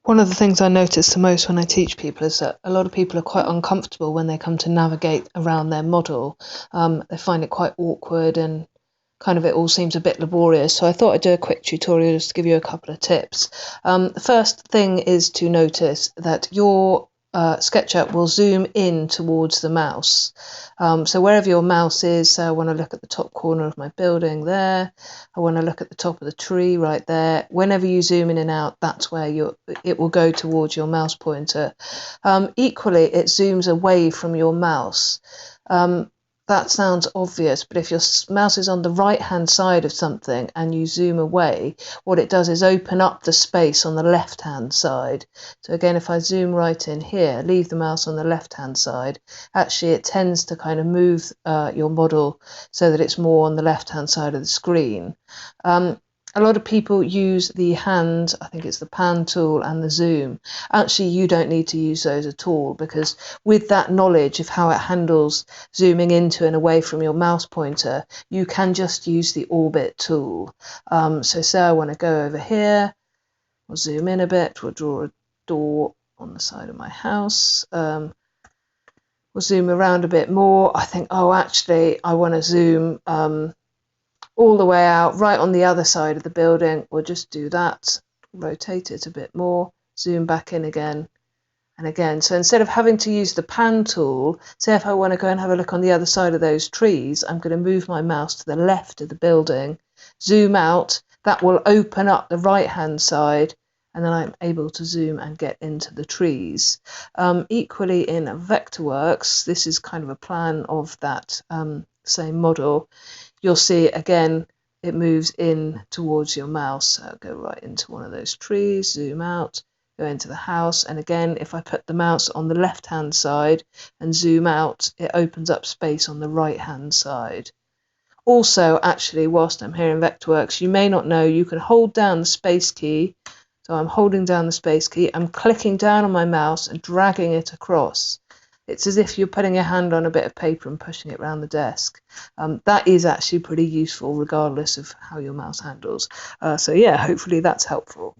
One of the things I notice the most when I teach people is that a lot of people are quite uncomfortable when they come to navigate around their model. They find it quite awkward and kind of it all seems a bit laborious. So I thought I'd do a quick tutorial just to give you a couple of tips. The first thing is to notice that your SketchUp will zoom in towards the mouse. So wherever your mouse is, I want to look at the top corner of my building there. I want to look at the top of the tree right there. Whenever you zoom in and out, that's where it will go towards your mouse pointer. Equally, it zooms away from your mouse. That sounds obvious, but if your mouse is on the right-hand side of something and you zoom away, what it does is open up the space on the left-hand side. So again, if I zoom right in here, leave the mouse on the left-hand side, actually it tends to kind of move your model so that it's more on the left-hand side of the screen. A lot of people use the hand, I think it's the pan tool and the zoom. Actually, you don't need to use those at all, because with that knowledge of how it handles zooming into and away from your mouse pointer, you can just use the orbit tool. So say I want to go over here, we'll zoom in a bit, we'll draw a door on the side of my house. We'll zoom around a bit more. I think, oh, actually, I want to zoom all the way out, right on the other side of the building. We'll just do that, rotate it a bit more, zoom back in again and again. So instead of having to use the pan tool, say if I want to go and have a look on the other side of those trees, I'm going to move my mouse to the left of the building, zoom out, that will open up the right hand side, and then I'm able to zoom and get into the trees. Equally in Vectorworks, this is kind of a plan of that same model. You'll see again it moves in towards your mouse. So I'll go right into one of those trees, zoom out, go into the house, and again if I put the mouse on the left hand side and zoom out, it opens up space on the right hand side. Also, actually, whilst I'm here in Vectorworks, you may not know you can hold down the space key. So I'm holding down the space key, I'm clicking down on my mouse and dragging it across. It's as if you're putting your hand on a bit of paper and pushing it around the desk. That is actually pretty useful regardless of how your mouse handles. So yeah, hopefully that's helpful.